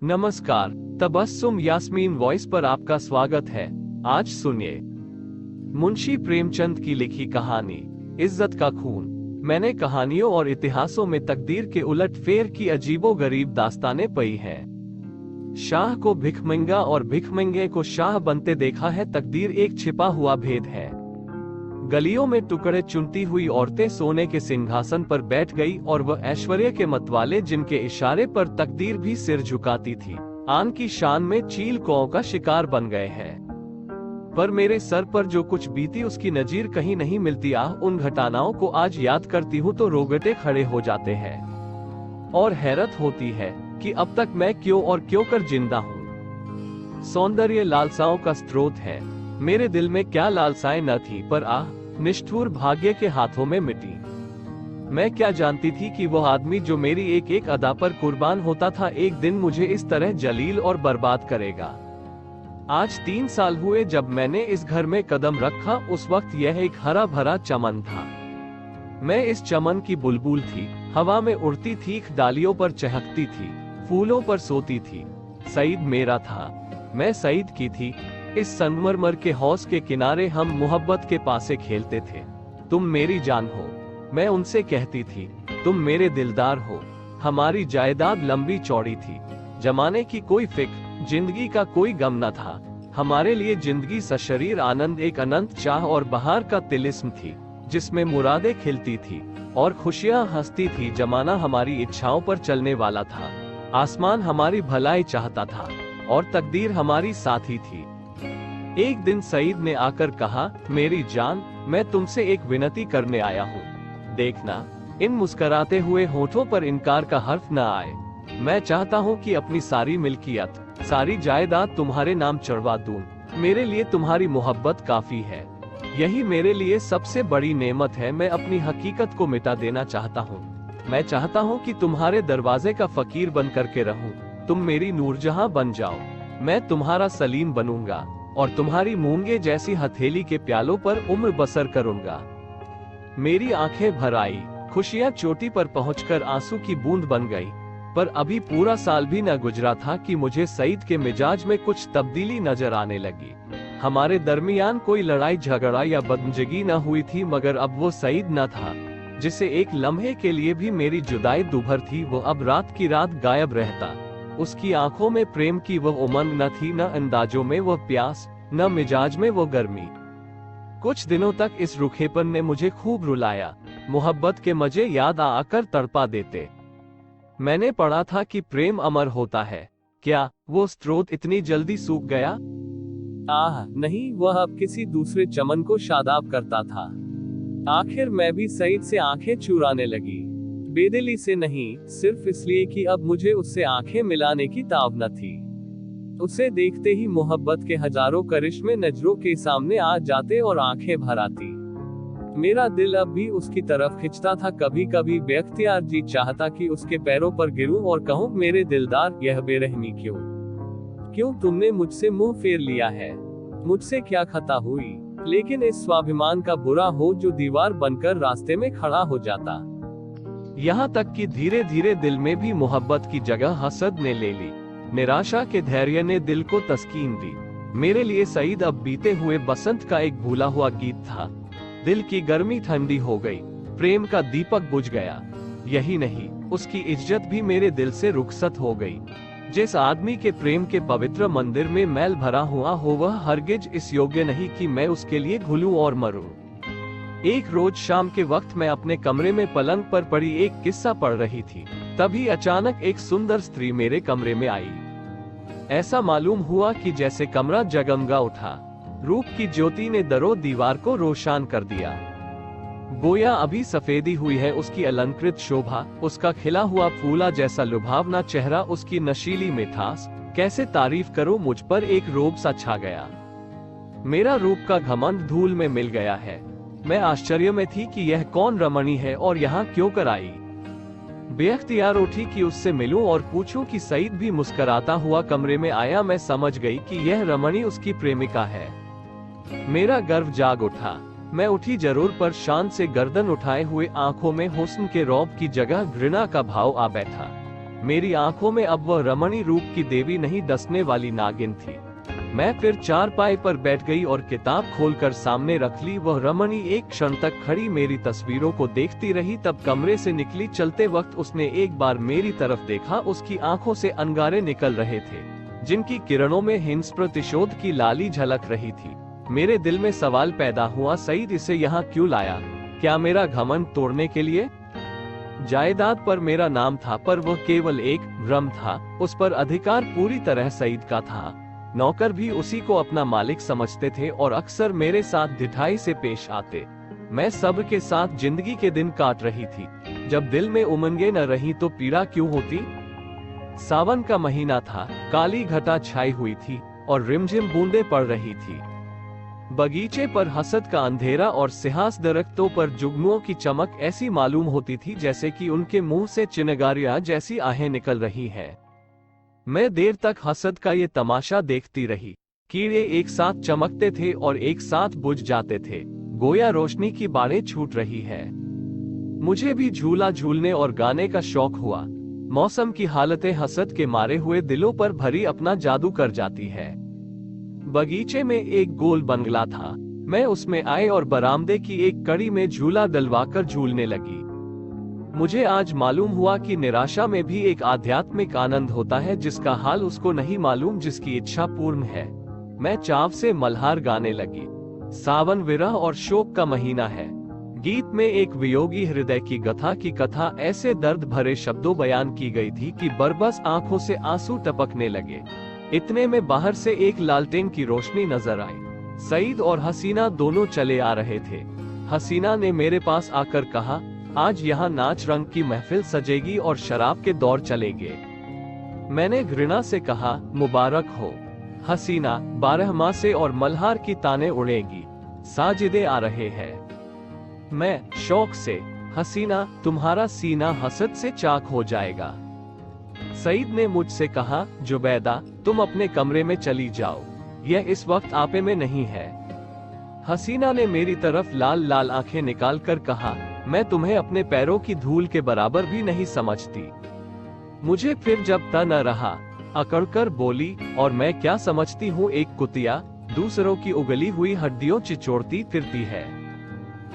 नमस्कार। तबस्सुम यास्मीन वॉइस पर आपका स्वागत है। आज सुनिए मुंशी प्रेमचंद की लिखी कहानी इज्जत का खून। मैंने कहानियों और इतिहासों में तकदीर के उलट फेर की अजीबोगरीब दास्तानें पढ़ी हैं। शाह को भिखमंगा और भिखमंगे को शाह बनते देखा है। तकदीर एक छिपा हुआ भेद है। गलियों में टुकड़े चुनती हुई औरतें सोने के सिंहासन पर बैठ गई और वह ऐश्वर्य के मतवाले जिनके इशारे पर तकदीर भी सिर झुकाती थी, आन की शान में चील कौओं का शिकार बन गए हैं। पर मेरे सर पर जो कुछ बीती उसकी नजीर कहीं नहीं मिलती। उन घटनाओं को आज याद करती हूँ तो रोंगटे खड़े हो जाते हैं और हैरत होती है कि अब तक मैं क्यों और क्यों कर जिंदा हूँ। सौंदर्य लालसाओं का स्रोत है। मेरे दिल में क्या लालसाएं न थी, पर निष्ठुर भाग्य के हाथों में मिटी। मैं क्या जानती थी कि वह आदमी जो मेरी एक एक अदा पर कुर्बान होता था, एक दिन मुझे इस तरह जलील और बर्बाद करेगा। आज 3 साल हुए जब मैंने इस घर में कदम रखा। उस वक्त यह एक हरा भरा चमन था। मैं इस चमन की बुलबुल थी, हवा में उड़ती थी, डालियों पर चहकती थी, फूलों पर सोती थी। सईद मेरा था, मैं सईद की थी। इस संगमरमर के हौस के किनारे हम मोहब्बत के पासे खेलते थे। तुम मेरी जान हो, मैं उनसे कहती थी, तुम मेरे दिलदार हो। हमारी जायदाद लंबी चौड़ी थी, जमाने की कोई फिक्र, जिंदगी का कोई गम न था। हमारे लिए जिंदगी सशरीर आनंद एक अनंत चाह और बहार का तिलिस्म थी, जिसमें मुरादें खिलती थी और खुशियां हंसती थी। जमाना हमारी इच्छाओं पर चलने वाला था, आसमान हमारी भलाई चाहता था और तकदीर हमारी साथी थी। एक दिन सईद ने आकर कहा, मेरी जान, मैं तुमसे एक विनती करने आया हूँ। देखना, इन मुस्कुराते हुए होठों पर इनकार का हर्फ न आए। मैं चाहता हूँ कि अपनी सारी मिल्कियत, सारी जायदाद तुम्हारे नाम चढ़वा दूं। मेरे लिए तुम्हारी मोहब्बत काफी है, यही मेरे लिए सबसे बड़ी नेमत है। मैं अपनी हकीकत को मिटा देना चाहता हूँ। मैं चाहता हूँ कि तुम्हारे दरवाजे का फकीर बन करके रहूं। तुम मेरी नूरजहां बन जाओ। मैं तुम्हारा सलीम बनूंगा और तुम्हारी मूंगे जैसी हथेली के प्यालों पर उम्र बसर करूंगा। मेरी आंखें भर आई, खुशियां चोटी पर पहुंचकर आंसू की बूंद बन गई। पर अभी पूरा साल भी न गुजरा था कि मुझे सईद के मिजाज में कुछ तब्दीली नजर आने लगी। हमारे दरमियान कोई लड़ाई झगड़ा या बदमजगी न हुई थी, मगर अब वो सईद न था जिसे एक लम्हे के लिए भी मेरी जुदाई दुभर थी। वो अब रात की रात गायब रहता। उसकी आंखों में प्रेम की वह उमंग न थी, न अंदाजों में वह प्यास, न मिजाज में वो गर्मी। कुछ दिनों तक इस रुखेपन ने मुझे खूब रुलाया। मोहब्बत के मजे याद आकर तड़पा देते। मैंने पढ़ा था कि प्रेम अमर होता है। क्या वो स्रोत इतनी जल्दी सूख गया? नहीं, वह अब किसी दूसरे चमन को शादाब करता था। आखिर मैं भी सईद से आंखें चुराने लगी। बेदिली से नहीं, सिर्फ इसलिए कि अब मुझे उससे आंखें मिलाने की ताव न थी। उसे देखते ही मोहब्बत के हजारों करिश्मे नजरों के सामने आ जाते और आंखें भर आती। मेरा दिल अब भी उसकी तरफ खिंचता था। कभी कभी बेख्तियार जी चाहता कि उसके पैरों पर गिरूं और कहूं, मेरे दिलदार, यह बेरहमी क्यों? क्यों तुमने मुझसे मुंह फेर लिया है? मुझसे क्या खता हुई? लेकिन इस स्वाभिमान का बुरा हो जो दीवार बनकर रास्ते में खड़ा हो जाता। यहाँ तक कि धीरे धीरे दिल में भी मोहब्बत की जगह हसद ने ले ली। निराशा के धैर्य ने दिल को तस्कीन दी। मेरे लिए सईद अब बीते हुए बसंत का एक भूला हुआ गीत था। दिल की गर्मी ठंडी हो गई, प्रेम का दीपक बुझ गया। यही नहीं, उसकी इज्जत भी मेरे दिल से रुखसत हो गई। जिस आदमी के प्रेम के पवित्र मंदिर में मैल भरा हुआ हो, वह हरगिज इस योग्य नहीं कि मैं उसके लिए घुलूं और मरूं। एक रोज शाम के वक्त मैं अपने कमरे में पलंग पर पड़ी एक किस्सा पढ़ रही थी। तभी अचानक एक सुंदर स्त्री मेरे कमरे में आई। ऐसा मालूम हुआ कि जैसे कमरा जगमगा उठा। रूप की ज्योति ने दरो दीवार को रोशन कर दिया। गोया अभी सफेदी हुई है उसकी अलंकृत शोभा, उसका खिला हुआ फूला जैसा लुभावना चेहरा, उसकी नशीली मिठास। कैसे तारीफ करूं, मुझ पर एक रोब सा छा गया। मेरा रूप का घमंड धूल में मिल गया है। मैं आश्चर्य में थी कि यह कौन रमणी है और यहाँ क्यों कर आई। बेअख्तियार उठी कि उससे मिलूं और पूछूं कि सईद भी मुस्कुराता हुआ कमरे में आया। मैं समझ गई कि यह रमणी उसकी प्रेमिका है। मेरा गर्व जाग उठा। मैं उठी जरूर, पर शान से गर्दन उठाए हुए आंखों में हुस्न के रौब की जगह घृणा का भाव आ बैठा। मेरी आंखों में अब वह रमणी रूप की देवी नहीं, डसने वाली नागिन थी। मैं फिर चारपाई पर बैठ गई और किताब खोलकर सामने रख ली। वह रमणी एक क्षण तक खड़ी मेरी तस्वीरों को देखती रही, तब कमरे से निकली। चलते वक्त उसने एक बार मेरी तरफ देखा। उसकी आंखों से अंगारे निकल रहे थे, जिनकी किरणों में हिंस प्रतिशोध की लाली झलक रही थी। मेरे दिल में सवाल पैदा हुआ, सईद इसे यहाँ क्यों लाया? क्या मेरा घमंड तोड़ने के लिए? जायदाद पर मेरा नाम था, पर वह केवल एक भ्रम था। उस पर अधिकार पूरी तरह सईद का था। नौकर भी उसी को अपना मालिक समझते थे और अक्सर मेरे साथ ढिठाई से पेश आते। मैं सब के साथ जिंदगी के दिन काट रही थी। जब दिल में उमंगे न रही तो पीड़ा क्यों होती? सावन का महीना था, काली घटा छाई हुई थी और रिमझिम बूंदें पड़ रही थी। बगीचे पर हसद का अंधेरा और सिहास दरख्तों पर जुगनुओं की चमक ऐसी मालूम होती थी जैसे कि उनके मुंह से चिनगारियां जैसी आहें निकल रही हैं। मैं देर तक हसद का ये तमाशा देखती रही। कीड़े एक साथ चमकते थे और एक साथ बुझ जाते थे, गोया रोशनी की बाड़ें छूट रही है। मुझे भी झूला झूलने और गाने का शौक हुआ। मौसम की हालतें हसद के मारे हुए दिलों पर भरी अपना जादू कर जाती है। बगीचे में एक गोल बंगला था। मैं उसमें आई और बरामदे की एक कड़ी में झूला डलवाकर झूलने लगी। मुझे आज मालूम हुआ कि निराशा में भी एक आध्यात्मिक आनंद होता है, जिसका हाल उसको नहीं मालूम जिसकी इच्छा पूर्ण है। मैं चाव से मल्हार गाने लगी। सावन विरह और शोक का महीना है। गीत में एक वियोगी हृदय की गाथा की कथा ऐसे दर्द भरे शब्दों बयान की गई थी कि बरबस आंखों से आंसू टपकने लगे। इतने में बाहर से एक लालटेन की रोशनी नजर आई। सईद और हसीना दोनों चले आ रहे थे। हसीना ने मेरे पास आकर कहा, आज यहाँ नाच रंग की महफिल सजेगी और शराब के दौर चलेंगे। मैंने घृणा से कहा, मुबारक हो हसीना, 12 मासे और मल्हार की ताने उड़ेगी, साजिदे आ रहे हैं। मैं शौक से, हसीना तुम्हारा सीना हसद से चाक हो जाएगा। सईद ने मुझसे कहा, जुबैदा तुम अपने कमरे में चली जाओ, यह इस वक्त आपे में नहीं है। हसीना ने मेरी तरफ लाल लाल आंखें निकालकर कहा, मैं तुम्हें अपने पैरों की धूल के बराबर भी नहीं समझती। मुझे फिर जब ता न रहा, अकड़कर बोली, और मैं क्या समझती हूँ, एक कुतिया दूसरों की उगली हुई हड्डियों चिचोड़ती फिरती है।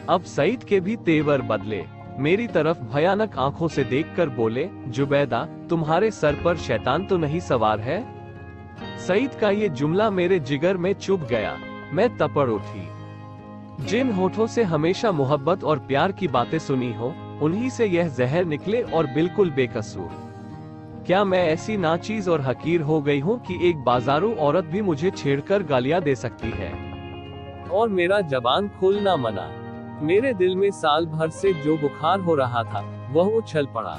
अब सईद के भी तेवर बदले। मेरी तरफ भयानक आंखों से देखकर बोले, जुबैदा तुम्हारे सर पर शैतान तो नहीं सवार है? सईद का ये जुमला मेरे जिगर में चुभ गया। मैं तपड़ उठी। जिन होठों से हमेशा मोहब्बत और प्यार की बातें सुनी हो, उन्हीं से यह जहर निकले और बिल्कुल बेकसूर। क्या मैं ऐसी नाचीज और हकीर हो गई हूँ कि एक बाजारू औरत भी मुझे छेड़कर गालियां दे सकती है? और मेरा जबान खोलना मना। मेरे दिल में साल भर से जो बुखार हो रहा था वह उछल पड़ा।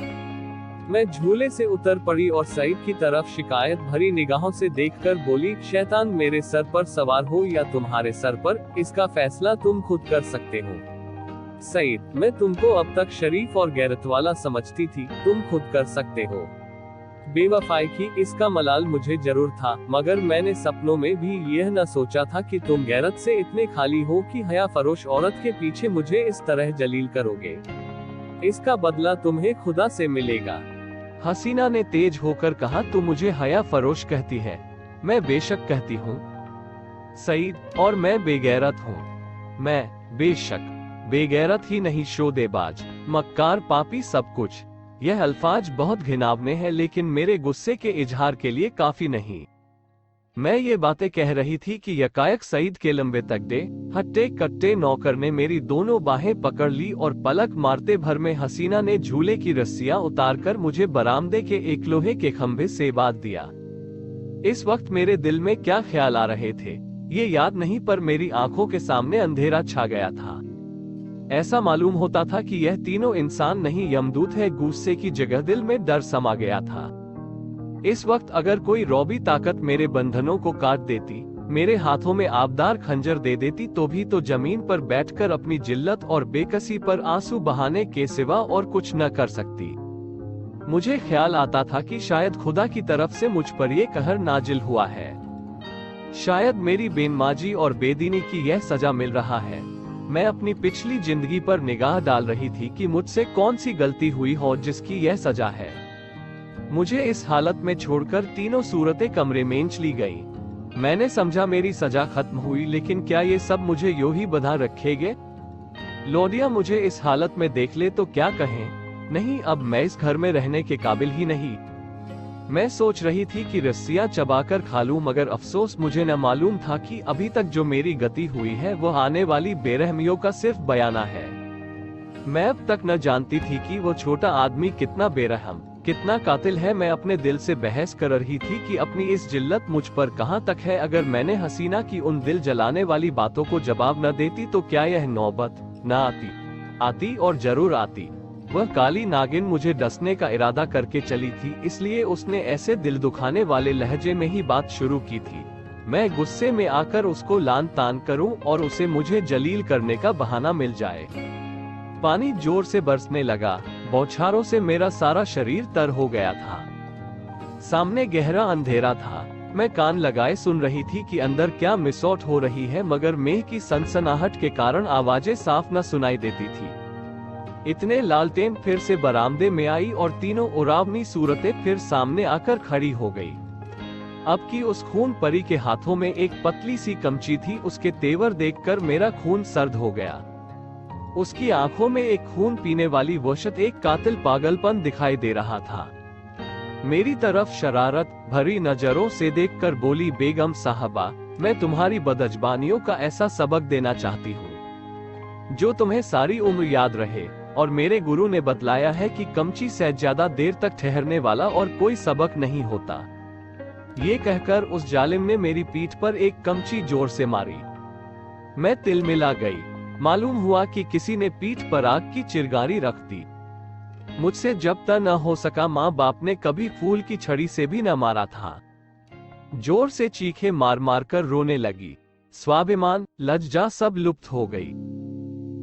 मैं झूले से उतर पड़ी और सईद की तरफ शिकायत भरी निगाहों से देखकर बोली, शैतान मेरे सर पर सवार हो या तुम्हारे सर पर, इसका फैसला तुम खुद कर सकते हो। सईद, मैं तुमको अब तक शरीफ और गैरत वाला समझती थी, तुम खुद कर सकते हो। बेवफाई की इसका मलाल मुझे जरूर था, मगर मैंने सपनों में भी यह न सोचा था कि तुम गैरत से इतने खाली हो कि हया फरोश औरत के पीछे मुझे इस तरह जलील करोगे। इसका बदला तुम्हें खुदा से मिलेगा। हसीना ने तेज होकर कहा, तू मुझे हया फरोश कहती है? मैं बेशक कहती हूँ सईद, और मैं बेगैरत हूँ। मैं बेशक बेगैरत ही नहीं, शोदेबाज, मक्कार, पापी, सब कुछ। यह अल्फाज बहुत घिनौने हैं, लेकिन मेरे गुस्से के इजहार के लिए काफी नहीं। मैं ये बातें कह रही थी कि यकायक सईद के लंबे तगड़े हट्टे कट्टे नौकर ने मेरी दोनों बाहें पकड़ ली और पलक मारते भर में हसीना ने झूले की रस्सियां उतारकर मुझे बरामदे के एक लोहे के खंभे से बांध दिया। इस वक्त मेरे दिल में क्या ख्याल आ रहे थे ये याद नहीं, पर मेरी आंखों के सामने अंधेरा छा गया था। ऐसा मालूम होता था कि यह तीनों इंसान नहीं, यमदूत है। गुस्से की जगह दिल में डर समा गया था। इस वक्त अगर कोई रौबी ताकत मेरे बंधनों को काट देती, मेरे हाथों में आबदार खंजर दे देती, तो भी तो जमीन पर बैठकर अपनी जिल्लत और बेकसी पर आंसू बहाने के सिवा और कुछ न कर सकती। मुझे ख्याल आता था कि शायद खुदा की तरफ से मुझ पर यह कहर नाजिल हुआ है। शायद मेरी बेनमाजी और बेदीनी की यह सजा मिल रहा है। मैं अपनी पिछली जिंदगी पर निगाह डाल रही थी कि मुझसे कौन सी गलती हुई हो जिसकी यह सजा है। मुझे इस हालत में छोड़कर तीनों सूरतें कमरे में चली गईं। मैंने समझा मेरी सजा खत्म हुई, लेकिन क्या ये सब मुझे यूं ही बंधा रखेंगे? लोडिया मुझे इस हालत में देख ले तो क्या कहें? नहीं, अब मैं इस घर में रहने के काबिल ही नहीं। मैं सोच रही थी कि रस्सियां चबाकर खा लूं, मगर अफसोस मुझे न मालूम था कि अभी तक जो मेरी गति हुई है वो आने वाली बेरहमियों का सिर्फ बयाना है। मैं अब तक न जानती थी कि वो छोटा आदमी कितना बेरहम, कितना कातिल है। मैं अपने दिल से बहस कर रही थी कि अपनी इस जिल्लत मुझ पर कहां तक है। अगर मैंने हसीना की उन दिल जलाने वाली बातों को जवाब न देती तो क्या यह नौबत न आती और जरूर आती। वह काली नागिन मुझे डसने का इरादा करके चली थी, इसलिए उसने ऐसे दिल दुखाने वाले लहजे में ही बात शुरू की थी। मैं गुस्से में आकर उसको लान तान करूं और उसे मुझे जलील करने का बहाना मिल जाए। पानी जोर से बरसने लगा, बौछारों से मेरा सारा शरीर तर हो गया था। सामने गहरा अंधेरा था। मैं कान लगाए सुन रही थी कि अंदर क्या मिसौट हो रही है, मगर मेह की सनसनाहट के कारण आवाजें साफ न सुनाई देती थी। इतने लालटेन फिर से बरामदे में आई और तीनों उरावनी सूरतें फिर सामने आकर खड़ी हो गई। अब की उस खून परी के हाथों में एक पतली सी कमची थी। उसके तेवर देखकर मेरा खून सर्द हो गया। उसकी आंखों में एक खून पीने वाली वहशत, एक कातिल पागलपन दिखाई दे रहा था। मेरी तरफ शरारत भरी नजरों से देखकर बोली, बेगम साहबा, मैं तुम्हारी बदजबानियों का ऐसा सबक देना चाहती हूँ जो तुम्हें सारी उम्र याद रहे। और मेरे गुरु ने बतलाया है कि कमची से ज्यादा देर तक ठहरने वाला और कोई सबक नहीं होता। ये कहकर उस जालिम ने मेरी पीठ पर एक कमची जोर से मारी। मैं तिलमिला गई। मालूम हुआ कि किसी ने पीठ पर आग की चिरगारी रख दी। मुझसे जब तक न हो सका, माँ बाप ने कभी फूल की छड़ी से भी न मारा था। जोर से चीखे मार मार कर रोने लगी। स्वाभिमान लज्जा सब लुप्त हो गई।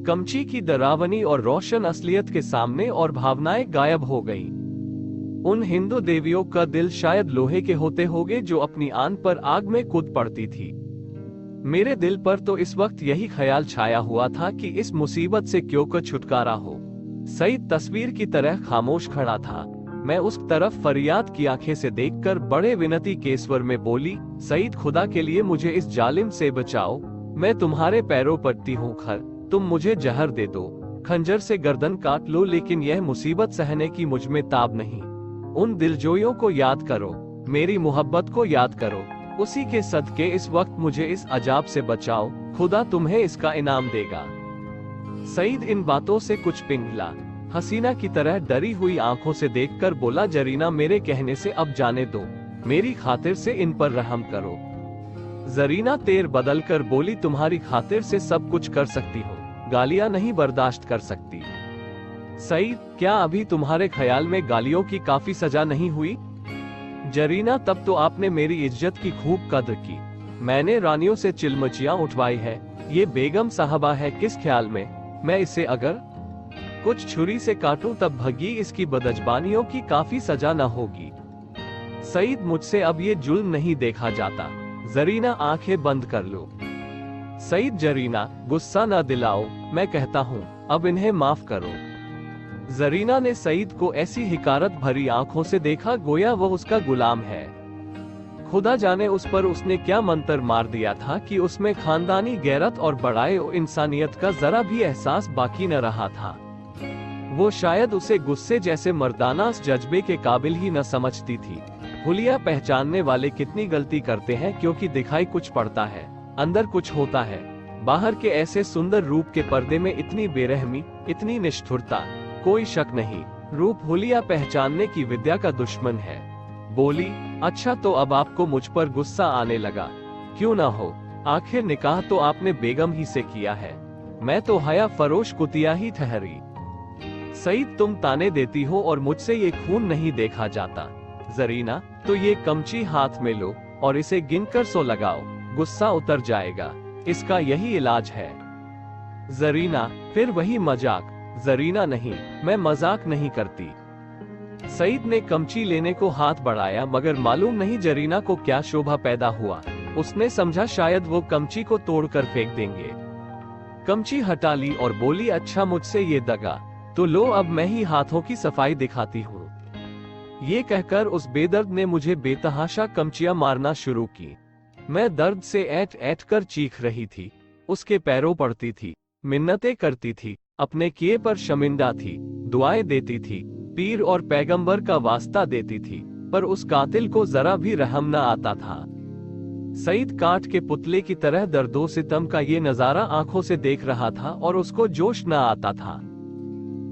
कमची की डरावनी और रोशन असलियत के सामने और भावनाएं गायब हो गईं। उन हिंदू देवियों का दिल शायद लोहे के होते होंगे जो अपनी आन पर आग में कूद पड़ती थी। मेरे दिल पर तो इस वक्त यही ख्याल छाया हुआ था कि इस मुसीबत से क्यों का छुटकारा हो। सईद तस्वीर की तरह खामोश खड़ा था। मैं उस तरफ फरियाद की आंखें से देखकर बड़े विनती के स्वर में बोली, सईद, खुदा के लिए मुझे इस जालिम से बचाओ। मैं तुम्हारे पैरों पड़ती हूँ, खर तुम मुझे जहर दे दो, खंजर से गर्दन काट लो, लेकिन यह मुसीबत सहने की मुझ में ताब नहीं। उन दिलजोइयों को याद करो, मेरी मोहब्बत को याद करो। उसी के सदके इस वक्त मुझे इस अजाब से बचाओ। खुदा तुम्हें इसका इनाम देगा। सईद इन बातों से कुछ पिघला। हसीना की तरह डरी हुई आंखों से देखकर बोला, जरीना, मेरे कहने से अब जाने दो। मेरी खातिर से इन पर रहम करो। जरीना तेर बदल कर बोली, तुम्हारी खातिर से सब कुछ कर सकती हूँ, गालियां नहीं बर्दाश्त कर सकती। सईद, क्या अभी तुम्हारे ख्याल में गालियों की काफी सजा नहीं हुई? जरीना, तब तो आपने मेरी इज्जत की खूब कद्र की। मैंने रानियों से चिलमचियां उठवाई है। ये बेगम साहबा है किस ख्याल में? मैं इसे अगर कुछ छुरी से काटूं तब भगी इसकी बदजबानियों की काफी सजा न होगी। सईद, मुझसे अब ये जुल्म नहीं देखा जाता। जरीना, आंखें बंद कर लो। सईद, जरीना, गुस्सा न दिलाओ, मैं कहता हूँ अब इन्हें माफ करो। जरीना ने सईद को ऐसी हिकारत भरी आंखों से देखा गोया वो उसका गुलाम है। खुदा जाने उस पर उसने क्या मंत्र मार दिया था कि उसमें खानदानी गैरत और बड़ाई और इंसानियत का जरा भी एहसास बाकी न रहा था। वो शायद उसे गुस्से जैसे मर्दाना जज्बे के काबिल ही न समझती थी। हुलिया पहचानने वाले कितनी गलती करते हैं, क्योंकि दिखाई कुछ पड़ता है, अंदर कुछ होता है। बाहर के ऐसे सुंदर रूप के पर्दे में इतनी बेरहमी, इतनी निष्ठुरता, कोई शक नहीं। रूप हुलिया पहचानने की विद्या का दुश्मन है। बोली, अच्छा तो अब आपको मुझ पर गुस्सा आने लगा। क्यों ना हो, आखिर निकाह तो आपने बेगम ही से किया है। मैं तो हया फरोश कुतिया ही ठहरी। सईद, तुम ताने देती हो और मुझसे ये खून नहीं देखा जाता। जरीना, तो ये कमची हाथ में लो और इसे गिनकर सो लगाओ, गुस्सा उतर जाएगा। इसका यही इलाज है। जरीना, फिर वही मजाक। जरीना, नहीं, मैं मजाक नहीं करती। सईद ने कमची लेने को हाथ बढ़ाया, मगर मालूम नहीं जरीना को क्या शोभा पैदा हुआ। उसने समझा शायद वो कमची को तोड़कर फेंक देंगे। कमची हटा ली और बोली, अच्छा मुझसे ये दगा, तो लो अब मैं ही हाथों की सफाई दिखाती हूँ। ये कहकर उस बेदर्द ने मुझे बेतहाशा कमचियां मारना शुरू की। मैं दर्द से ऐठ ऐठ कर चीख रही थी। उसके पैरों पड़ती थी, मिन्नतें करती थी, अपने किए पर शर्मिंदा थी, दुआएं देती थी, पीर और पैगंबर का वास्ता देती थी, पर उस कातिल को जरा भी रहम न आता था। सईद काठ के पुतले की तरह दर्दो सितम का ये नजारा आंखों से देख रहा था और उसको जोश न आता था।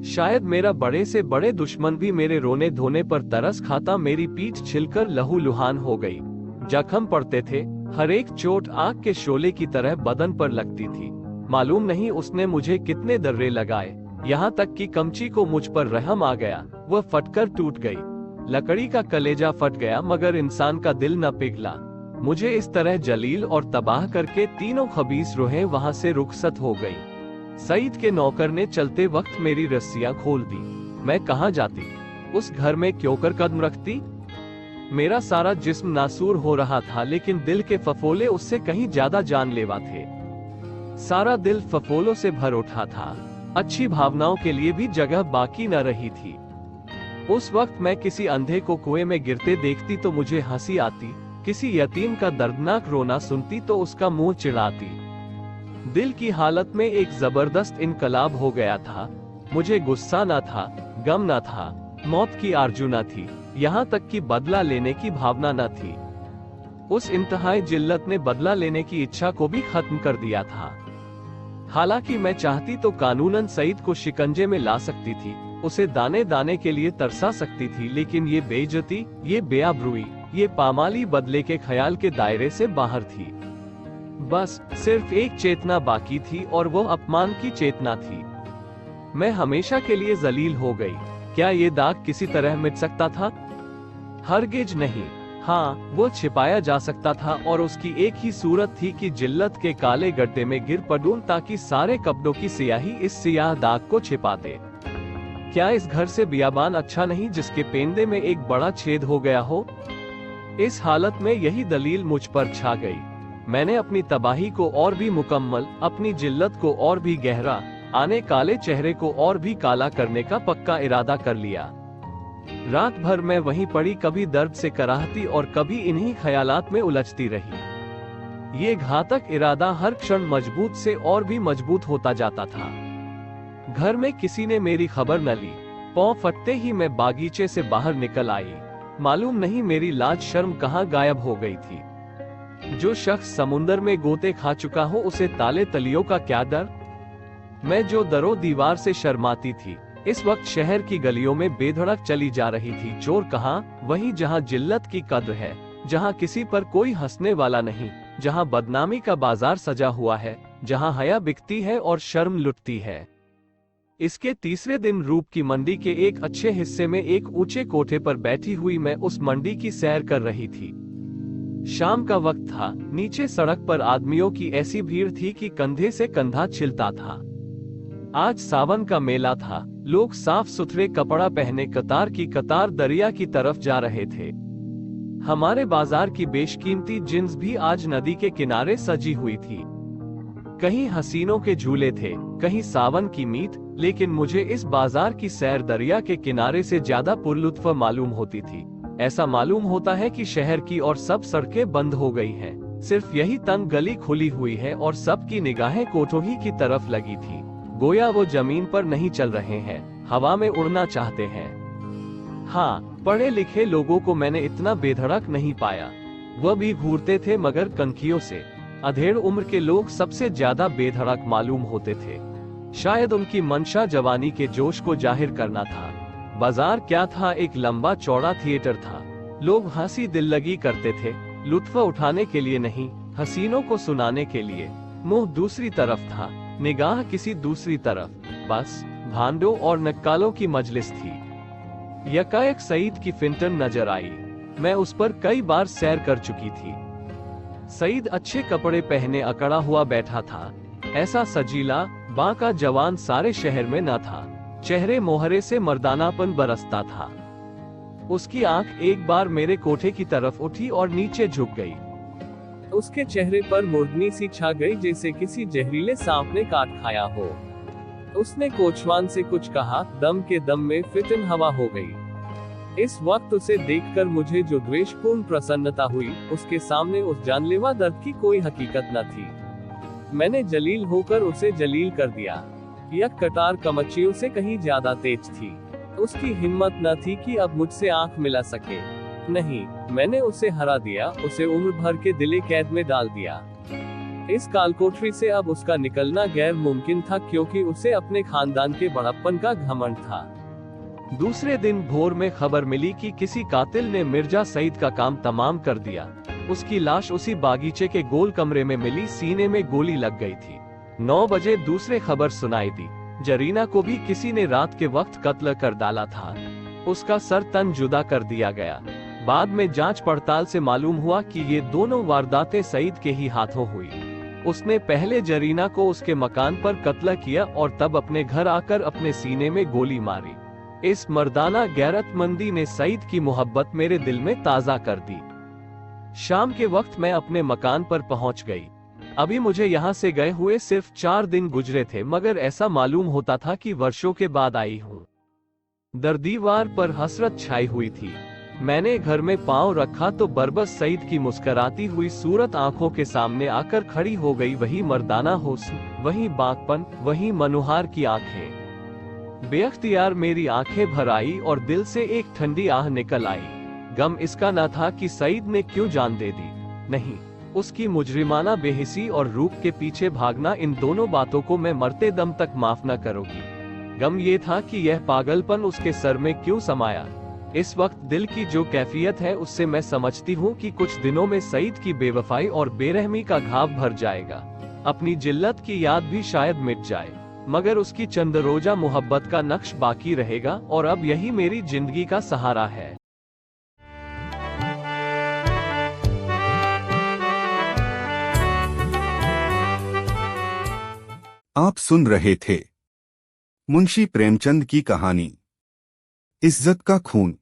शायद मेरा बड़े से बड़े दुश्मन भी मेरे रोने धोने पर तरस खाता मेरी पीठ छिलकर लहूलुहान हो गई। जख्म पड़ते थे, हर एक चोट आग के शोले की तरह बदन पर लगती थी। मालूम नहीं उसने मुझे कितने दर्रे लगाए, यहाँ तक कि कमची को मुझ पर रहम आ गया, वह फटकर टूट गई। लकड़ी का कलेजा फट गया मगर इंसान का दिल न पिघला। मुझे इस तरह जलील और तबाह करके तीनों खबीस रूहें वहां से रुखसत हो गई। सईद के नौकर ने चलते वक्त मेरी रस्सियां खोल दी। मैं कहाँ जाती, उस घर में क्यों कर कदम रखती। मेरा सारा जिस्म नासूर हो रहा था, लेकिन दिल के फफोले उससे कहीं ज्यादा जानलेवा थे। सारा दिल फफोलों से भर उठा था, अच्छी भावनाओं के लिए भी जगह बाकी न रही थी। उस वक्त मैं किसी अंधे को कुएं में गिरते देखती तो मुझे हंसी आती, किसी यतीम का दर्दनाक रोना सुनती तो उसका मुंह चिढ़ाती। दिल की हालत में एक जबरदस्त इनकलाब हो गया था। मुझे गुस्सा न था, गम न था, मौत की आरजू न थी, यहाँ तक कि बदला लेने की भावना न थी। उस इंतहाई जिल्लत ने बदला लेने की इच्छा को भी खत्म कर दिया था। हालांकि मैं चाहती तो कानूनन सईद को शिकंजे में ला सकती थी, उसे दाने दाने के लिए तरसा सकती थी, लेकिन ये बेइज्जती, ये बेआबरूई, ये पामाली बदले के ख्याल के दायरे से बाहर थी। बस सिर्फ एक चेतना बाकी थी और वो अपमान की चेतना थी। मैं हमेशा के लिए जलील हो गई। क्या ये दाग किसी तरह मिट सकता था? हरगिज नहीं। हाँ, वो छिपाया जा सकता था और उसकी एक ही सूरत थी कि जिल्लत के काले गड्ढे में गिर पड़ूं ताकि सारे कपड़ों की सियाही इस सियाह दाग को छिपा दे। क्या इस घर से बियाबान अच्छा नहीं जिसके पेंदे में एक बड़ा छेद हो गया हो? इस हालत में यही दलील मुझ पर छा गई। मैंने अपनी तबाही को और भी मुकम्मल, अपनी जिल्लत को और भी गहरा, आने काले चेहरे को और भी काला करने का पक्का इरादा कर लिया। रात भर मैं वहीं पड़ी, कभी दर्द से कराहती और कभी इन्हीं ख्यालात में उलझती रही। ये घातक इरादा हर क्षण मजबूत से और भी मजबूत होता जाता था। घर में किसी ने मेरी खबर न ली। पांव फटते ही मैं बागीचे से बाहर निकल आई। मालूम नहीं मेरी लाज शर्म कहाँ गायब हो गई थी। जो शख्स समुंदर में गोते खा चुका हो उसे ताले तलियों का क्या डर। मैं जो दरो दीवार से शर्माती थी, इस वक्त शहर की गलियों में बेधड़क चली जा रही थी। चोर कहाँ? वहीं जहाँ जिल्लत की कद्र है, जहाँ किसी पर कोई हंसने वाला नहीं, जहाँ बदनामी का बाजार सजा हुआ है, जहाँ हया बिकती है और शर्म लुटती है। इसके तीसरे दिन रूप की मंडी के एक अच्छे हिस्से में एक ऊंचे कोठे पर बैठी हुई मैं उस मंडी की सैर कर रही थी। शाम का वक्त था। नीचे सड़क पर आदमियों की ऐसी भीड़ थी कि कंधे से कंधा छिलता था। आज सावन का मेला था। लोग साफ सुथरे कपड़ा पहने कतार की कतार दरिया की तरफ जा रहे थे। हमारे बाजार की बेशकीमती जिन्स भी आज नदी के किनारे सजी हुई थी। कहीं हसीनों के झूले थे, कहीं सावन की मीत, लेकिन मुझे इस बाजार की सैर दरिया के किनारे से ज्यादा पुरलुत्फ मालूम होती थी। ऐसा मालूम होता है कि शहर की और सब सड़कें बंद हो गई हैं। सिर्फ यही तंग गली खुली हुई है और सबकी निगाहें कोठों ही की तरफ लगी थी। गोया वो जमीन पर नहीं चल रहे हैं, हवा में उड़ना चाहते हैं। हाँ, पढ़े लिखे लोगों को मैंने इतना बेधड़क नहीं पाया। वह भी घूरते थे मगर कनखियों से। अधेड़ उम्र के लोग सबसे ज्यादा बेधड़क मालूम होते थे। शायद उनकी मंशा जवानी के जोश को जाहिर करना था। बाजार क्या था, एक लंबा चौड़ा थिएटर था। लोग हंसी दिल लगी करते थे, लुत्फ उठाने के लिए नहीं, हसीनों को सुनाने के लिए। मुंह दूसरी तरफ था, निगाह किसी दूसरी तरफ। बस भांडों और नक्कालों की मजलिस थी। यकायक सईद की फिंटन नजर आई। मैं उस पर कई बार सैर कर चुकी थी। सईद अच्छे कपड़े पहने अकड़ा हुआ बैठा था। ऐसा सजीला, बांका जवान सारे शहर में न था। चेहरे मोहरे से मर्दानापन बरसता था। उसकी आंख एक बार मेरे कोठे की तरफ उठी और नीचे झुक गई। उसके चेहरे पर मुर्दनी सी छा गई, जैसे किसी जहरीले सांप ने काट खाया हो। उसने कोचवान से कुछ कहा। दम के दम में फिटन हवा हो गई। इस वक्त उसे देखकर मुझे जो द्वेषपूर्ण प्रसन्नता हुई, उसके सामने उस जानलेवा दर्द की कोई हकीकत न थी। मैंने जलील होकर उसे जलील कर दिया। यह कटार कमचियों से कहीं ज्यादा तेज थी। उसकी हिम्मत न थी कि अब मुझसे आंख मिला सके। नहीं, मैंने उसे हरा दिया, उसे उम्र भर के दिले कैद में डाल दिया। इस कालकोठरी से अब उसका निकलना गैर मुमकिन था, क्योंकि उसे अपने खानदान के बड़प्पन का घमंड था। दूसरे दिन भोर में खबर मिली कि किसी कातिल ने मिर्जा सईद का काम तमाम कर दिया। उसकी लाश उसी बागीचे के गोल कमरे में मिली, सीने में गोली लग गई थी। 9 बजे दूसरे खबर सुनाई दी, जरीना को भी किसी ने रात के वक्त कत्ल कर डाला था। उसका सर तन जुदा कर दिया गया। बाद में जांच पड़ताल से मालूम हुआ कि ये दोनों वारदातें सईद के ही हाथों हुई। उसने पहले जरीना को उसके मकान पर कत्ल किया और तब अपने घर आकर अपने सीने में गोली मारी। इस मर्दाना गैरतमंदी ने सईद की मोहब्बत मेरे दिल में ताज़ा कर दी। शाम के वक्त मैं अपने मकान पर पहुंच गई। अभी मुझे यहाँ से गए हुए सिर्फ 4 दिन गुजरे थे, मगर ऐसा मालूम होता था कि वर्षों के बाद आई हूँ। दरदीवार पर हसरत छाई हुई थी। मैंने घर में पांव रखा तो बरबस सईद की मुस्कराती हुई सूरत आंखों के सामने आकर खड़ी हो गई। वही मर्दाना हुस्न, वही बाकपन, वही मनुहार की आंखें। बेअख्तियार मेरी आंखें भर आई और दिल से एक ठंडी आह निकल आई। गम इसका न था कि सईद ने क्यों जान दे दी, नहीं, उसकी मुजरिमाना बेहिसी और रूप के पीछे भागना, इन दोनों बातों को मैं मरते दम तक माफ न करूंगी। गम ये था कि यह पागलपन उसके सर में क्यों समाया। इस वक्त दिल की जो कैफियत है, उससे मैं समझती हूँ कि कुछ दिनों में सईद की बेवफाई और बेरहमी का घाव भर जाएगा। अपनी जिल्लत की याद भी शायद मिट जाए, मगर उसकी चंदरोजा मोहब्बत का नक्श बाकी रहेगा, और अब यही मेरी जिंदगी का सहारा है। आप सुन रहे थे मुंशी प्रेमचंद की कहानी इज्जत का खून।